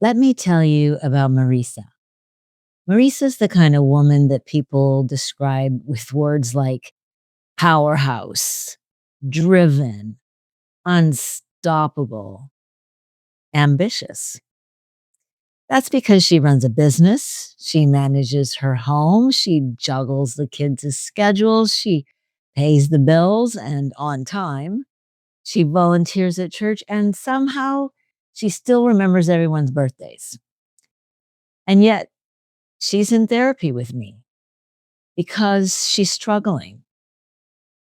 Let me tell you about Marisa. Marisa's the kind of woman that people describe with words like powerhouse, driven, unstoppable, ambitious. That's because she runs a business, she manages her home, she juggles the kids' schedules, she pays the bills and on time, she volunteers at church, and somehow she still remembers everyone's birthdays. And yet, she's in therapy with me because she's struggling.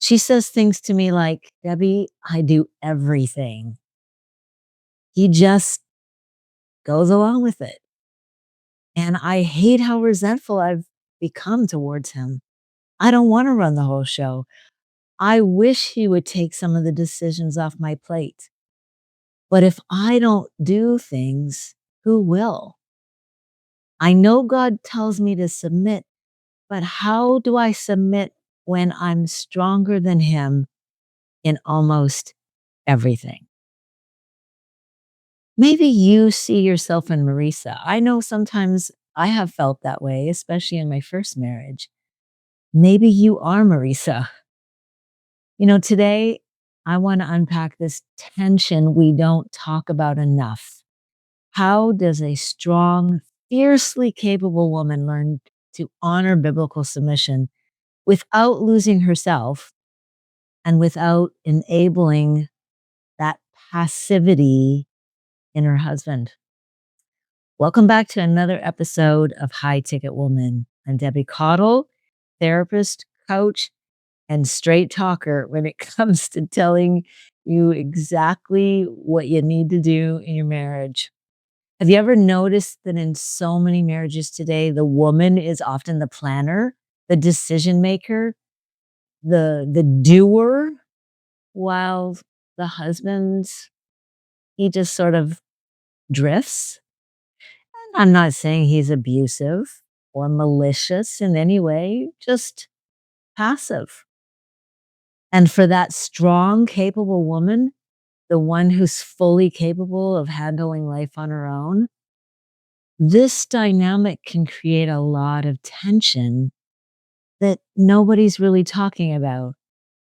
She says things to me like, Debbie, I do everything. He just goes along with it. And I hate how resentful I've become towards him. I don't want to run the whole show. I wish he would take some of the decisions off my plate. But if I don't do things, who will? I know God tells me to submit, but how do I submit when I'm stronger than him in almost everything? Maybe you see yourself in Marisa. I know sometimes I have felt that way, especially in my first marriage. Maybe you are Marisa. Today I want to unpack this tension we don't talk about enough. How does a strong, fiercely capable woman learn to honor biblical submission without losing herself and without enabling that passivity in her husband? Welcome back to another episode of High Ticket Woman. I'm Debbie Cottle, therapist, coach, and straight talker when it comes to telling you exactly what you need to do in your marriage. Have you ever noticed that in so many marriages today, the woman is often the planner, the decision maker, the doer, while the husband, he just sort of drifts? I'm not saying he's abusive or malicious in any way, just passive. And for that strong, capable woman, the one who's fully capable of handling life on her own, this dynamic can create a lot of tension that nobody's really talking about.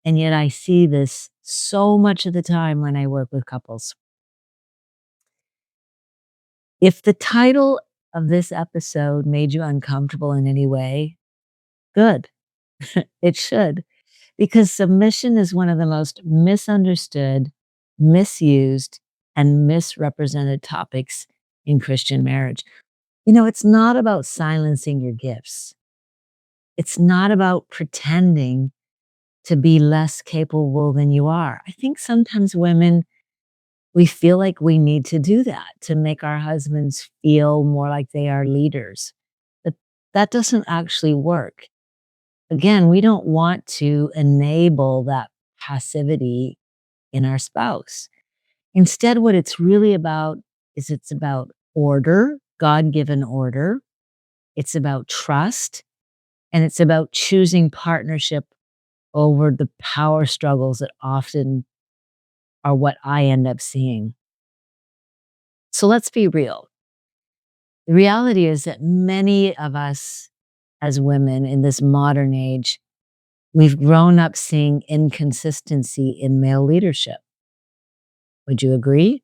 And yet I see this so much of the time when I work with couples. If the title of this episode made you uncomfortable in any way, good. It should, because submission is one of the most misunderstood, misused, and misrepresented topics in Christian marriage. It's not about silencing your gifts. It's not about pretending to be less capable than you are. I think sometimes women, we feel like we need to do that to make our husbands feel more like they are leaders. But that doesn't actually work. Again, we don't want to enable that passivity in our spouse. Instead, what it's really about is it's about order, God-given order. It's about trust, and it's about choosing partnership over the power struggles that often are what I end up seeing. So let's be real. The reality is that many of us as women in this modern age, we've grown up seeing inconsistency in male leadership. Would you agree?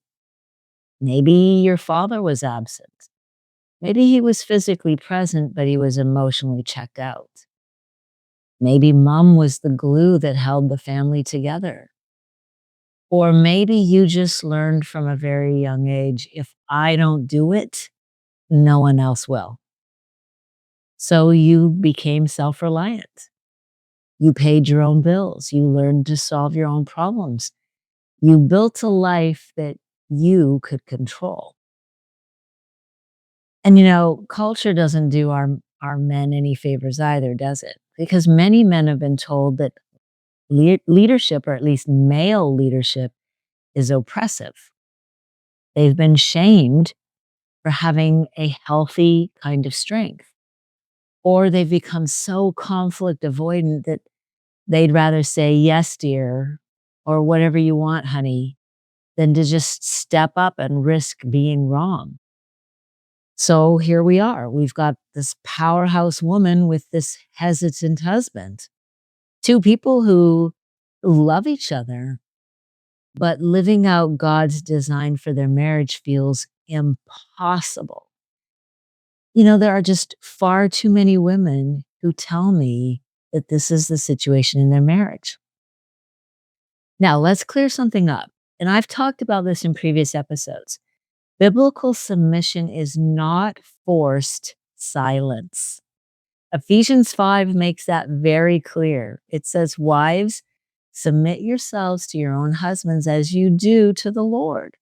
Maybe your father was absent. Maybe he was physically present, but he was emotionally checked out. Maybe mom was the glue that held the family together. Or maybe you just learned from a very young age, if I don't do it, no one else will. So you became self-reliant. You paid your own bills. You learned to solve your own problems. You built a life that you could control. And culture doesn't do our men any favors either, does it? Because many men have been told that leadership, or at least male leadership, is oppressive. They've been shamed for having a healthy kind of strength. Or they've become so conflict avoidant that they'd rather say, yes, dear, or whatever you want, honey, than to just step up and risk being wrong. So here we are. We've got this powerhouse woman with this hesitant husband. Two people who love each other, but living out God's design for their marriage feels impossible. There are just far too many women who tell me that this is the situation in their marriage. Now, let's clear something up. And I've talked about this in previous episodes. Biblical submission is not forced silence. Ephesians 5 makes that very clear. It says, "Wives, submit yourselves to your own husbands as you do to the Lord,"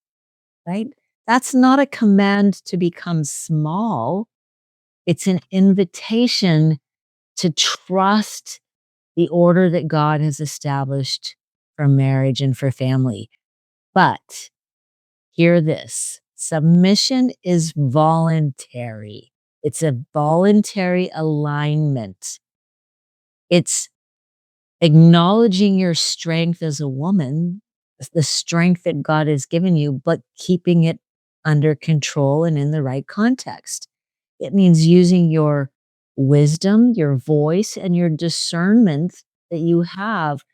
right? That's not a command to become small. It's an invitation to trust the order that God has established for marriage and for family. But hear this, submission is voluntary. It's a voluntary alignment. It's acknowledging your strength as a woman, the strength that God has given you, but keeping it under control and in the right context. It means using your wisdom, your voice, and your discernment that you have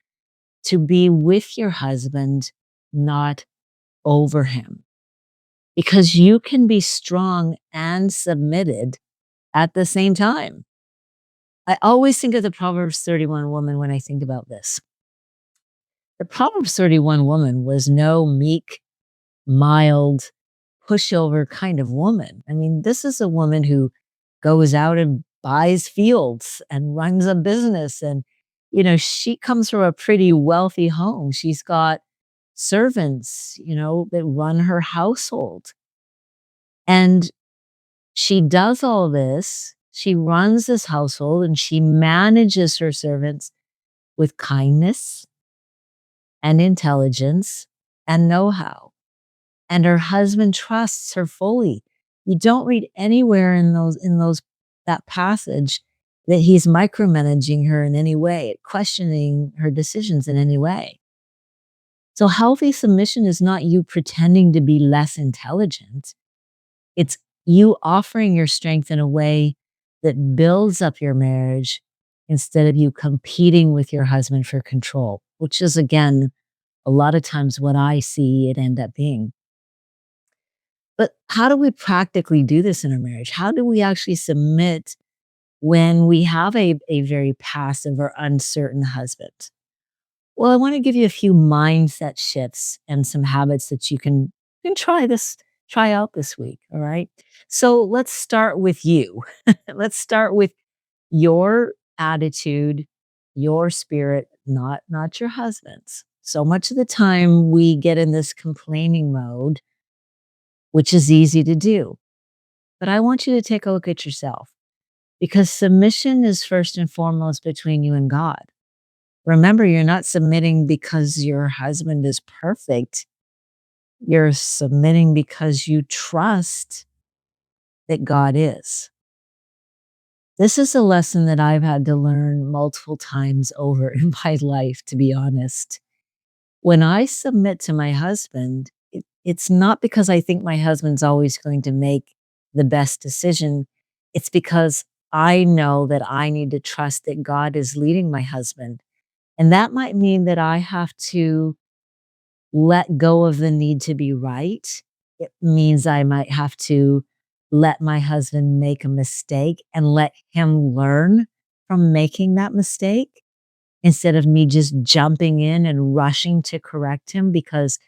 to be with your husband, not over him. Because you can be strong and submitted at the same time. I always think of the Proverbs 31 woman when I think about this. The Proverbs 31 woman was no meek, mild, pushover kind of woman. I mean, this is a woman who goes out and buys fields and runs a business. And, she comes from a pretty wealthy home. She's got servants, that run her household. And she does all this. She runs this household and she manages her servants with kindness and intelligence and know-how. And her husband trusts her fully. You don't read anywhere in those that passage that he's micromanaging her in any way, questioning her decisions in any way. So healthy submission is not you pretending to be less intelligent. It's you offering your strength in a way that builds up your marriage instead of you competing with your husband for control, which is again a lot of times what I see it end up being. But how do we practically do this in our marriage? How do we actually submit when we have a very passive or uncertain husband? Well, I want to give you a few mindset shifts and some habits that you can try out this week. All right. So let's start with you. Let's start with your attitude, your spirit, not your husband's. So much of the time we get in this complaining mode, which is easy to do. But I want you to take a look at yourself because submission is first and foremost between you and God. Remember, you're not submitting because your husband is perfect. You're submitting because you trust that God is. This is a lesson that I've had to learn multiple times over in my life, to be honest. When I submit to my husband, it's not because I think my husband's always going to make the best decision. It's because I know that I need to trust that God is leading my husband. And that might mean that I have to let go of the need to be right. It means I might have to let my husband make a mistake and let him learn from making that mistake instead of me just jumping in and rushing to correct him because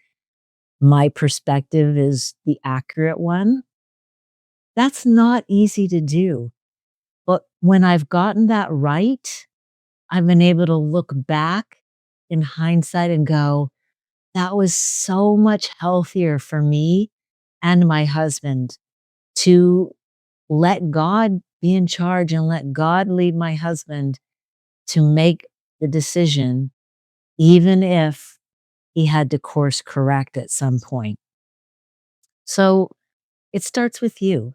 my perspective is the accurate one. That's not easy to do. But when I've gotten that right, I've been able to look back in hindsight and go, that was so much healthier for me and my husband to let God be in charge and let God lead my husband to make the decision, even if he had to course correct at some point. So it starts with you.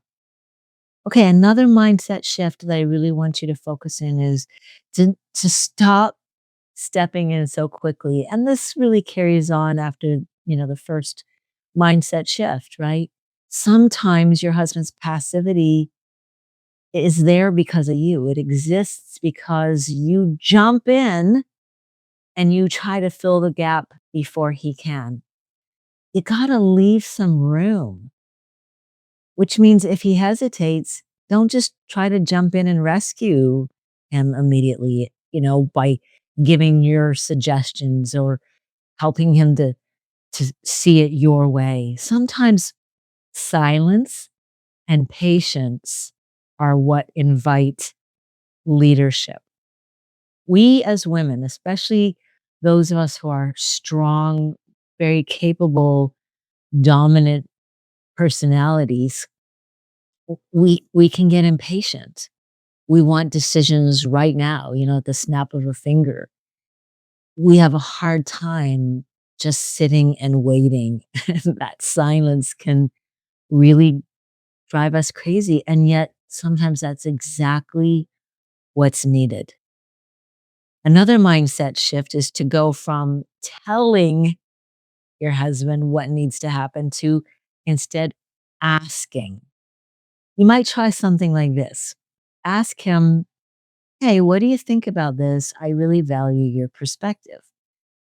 Okay, another mindset shift that I really want you to focus in is to stop stepping in so quickly. And this really carries on after, the first mindset shift, right? Sometimes your husband's passivity is there because of you. It exists because you jump in and you try to fill the gap before he can. You gotta leave some room, which means if he hesitates, don't just try to jump in and rescue him immediately, by giving your suggestions or helping him to see it your way. Sometimes silence and patience are what invite leadership. We as women, especially those of us who are strong, very capable, dominant personalities, we can get impatient. We want decisions right now, at the snap of a finger. We have a hard time just sitting and waiting. That silence can really drive us crazy, and yet sometimes that's exactly what's needed. Another mindset shift is to go from telling your husband what needs to happen to instead asking. You might try something like this. Ask him, "Hey, what do you think about this? I really value your perspective."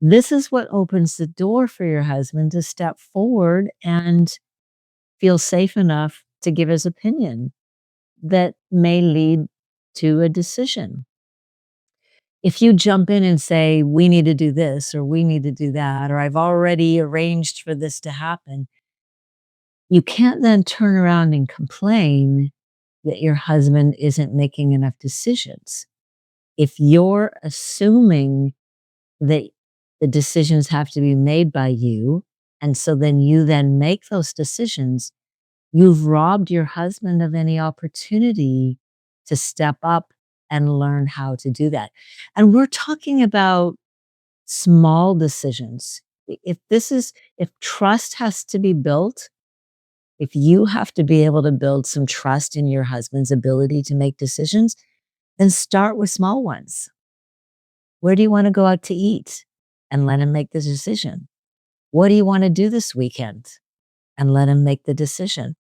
This is what opens the door for your husband to step forward and feel safe enough to give his opinion that may lead to a decision. If you jump in and say, "We need to do this," or "We need to do that," or "I've already arranged for this to happen," you can't then turn around and complain that your husband isn't making enough decisions. If you're assuming that the decisions have to be made by you, and so then you then make those decisions, you've robbed your husband of any opportunity to step up and learn how to do that. And we're talking about small decisions. If trust has to be built, if you have to be able to build some trust in your husband's ability to make decisions, then start with small ones. Where do you want to go out to eat? And let him make the decision. What do you want to do this weekend? And let him make the decision.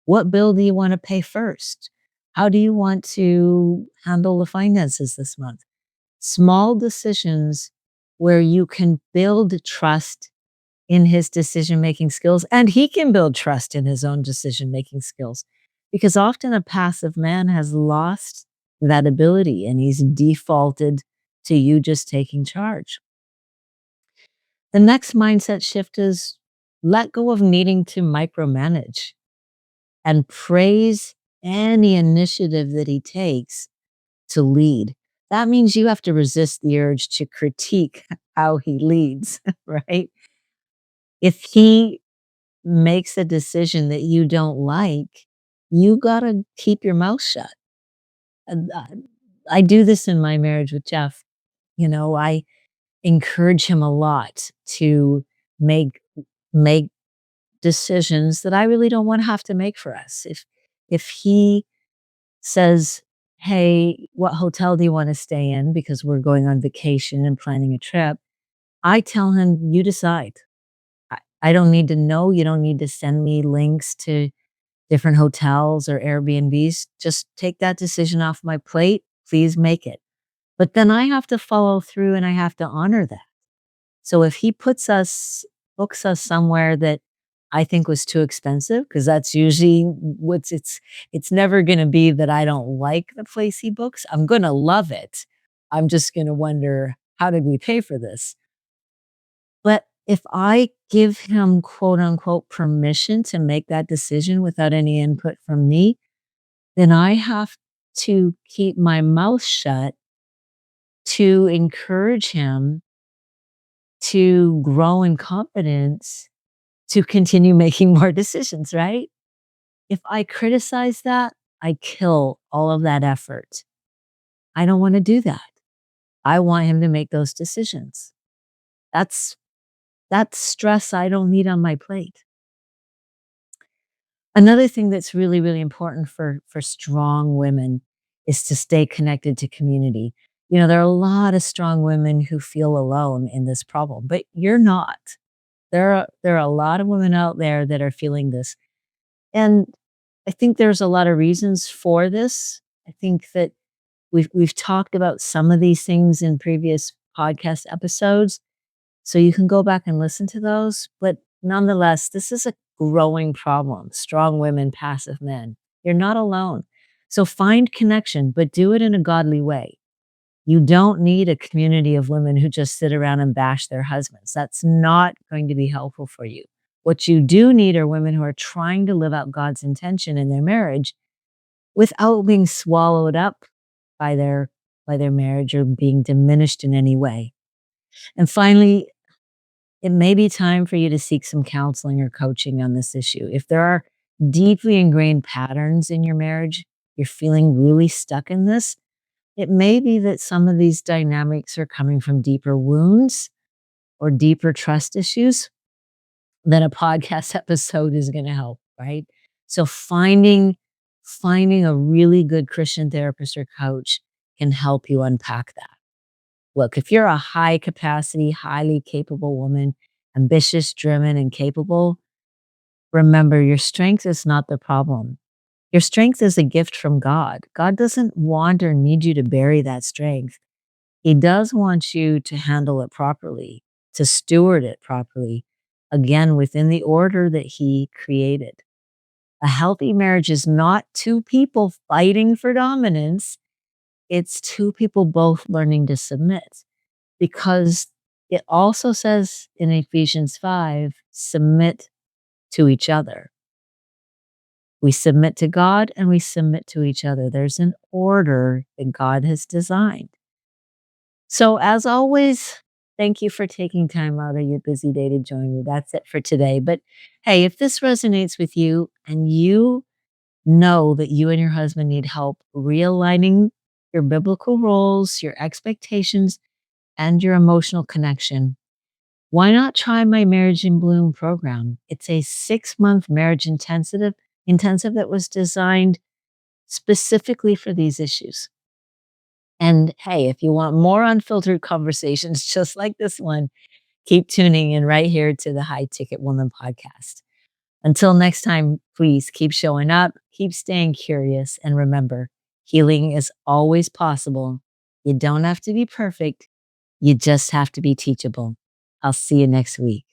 What bill do you want to pay first? How do you want to handle the finances this month? Small decisions where you can build trust in his decision-making skills, and he can build trust in his own decision-making skills. Because often a passive man has lost that ability and he's defaulted to you just taking charge. The next mindset shift is let go of needing to micromanage and praise any initiative that he takes to lead. That means you have to resist the urge to critique how he leads, right? If he makes a decision that you don't like, you gotta keep your mouth shut. And, I do this in my marriage with Jeff. I encourage him a lot to make make decisions that I really don't wanna have to make for us. If he says, "Hey, what hotel do you wanna stay in?" Because we're going on vacation and planning a trip, I tell him, "You decide. I don't need to know, you don't need to send me links to different hotels or Airbnbs. Just take that decision off my plate. Please make it." But then I have to follow through and I have to honor that. So if he books us somewhere that I think was too expensive, because that's usually it's never gonna be that I don't like the place he books. I'm gonna love it. I'm just gonna wonder, how did we pay for this? But if I give him, quote, unquote, "permission" to make that decision without any input from me, then I have to keep my mouth shut to encourage him to grow in confidence to continue making more decisions, right? If I criticize that, I kill all of that effort. I don't wanna do that. I want him to make those decisions. That's that's stress I don't need on my plate. Another thing that's really, really important for strong women is to stay connected to community. There are a lot of strong women who feel alone in this problem, but you're not. There are a lot of women out there that are feeling this, and I think there's a lot of reasons for this. I think that we've talked about some of these things in previous podcast episodes, so you can go back and listen to those, but nonetheless, this is a growing problem. Strong women, passive men. You're not alone. So find connection, but do it in a godly way. You don't need a community of women who just sit around and bash their husbands. That's not going to be helpful for you. What you do need are women who are trying to live out God's intention in their marriage without being swallowed up by their marriage or being diminished in any way. And finally, it may be time for you to seek some counseling or coaching on this issue. If there are deeply ingrained patterns in your marriage, you're feeling really stuck in this, it may be that some of these dynamics are coming from deeper wounds or deeper trust issues than a podcast episode is going to help, right? So finding a really good Christian therapist or coach can help you unpack that. Look, if you're a high capacity, highly capable woman, ambitious, driven, and capable, remember your strength is not the problem. Your strength is a gift from God. God doesn't want or need you to bury that strength. He does want you to handle it properly, to steward it properly, again, within the order that He created. A healthy marriage is not two people fighting for dominance, it's two people both learning to submit. Because it also says in Ephesians 5, submit to each other. We submit to God and we submit to each other. There's an order that God has designed. So, as always, thank you for taking time out of your busy day to join me. That's it for today. But hey, if this resonates with you and you know that you and your husband need help realigning your biblical roles, your expectations, and your emotional connection, why not try my Marriage in Bloom program? It's a 6-month marriage intensive that was designed specifically for these issues. And hey, if you want more unfiltered conversations just like this one, keep tuning in right here to the High Ticket Woman podcast. Until next time, please keep showing up, keep staying curious, and remember, healing is always possible. You don't have to be perfect, you just have to be teachable. I'll see you next week.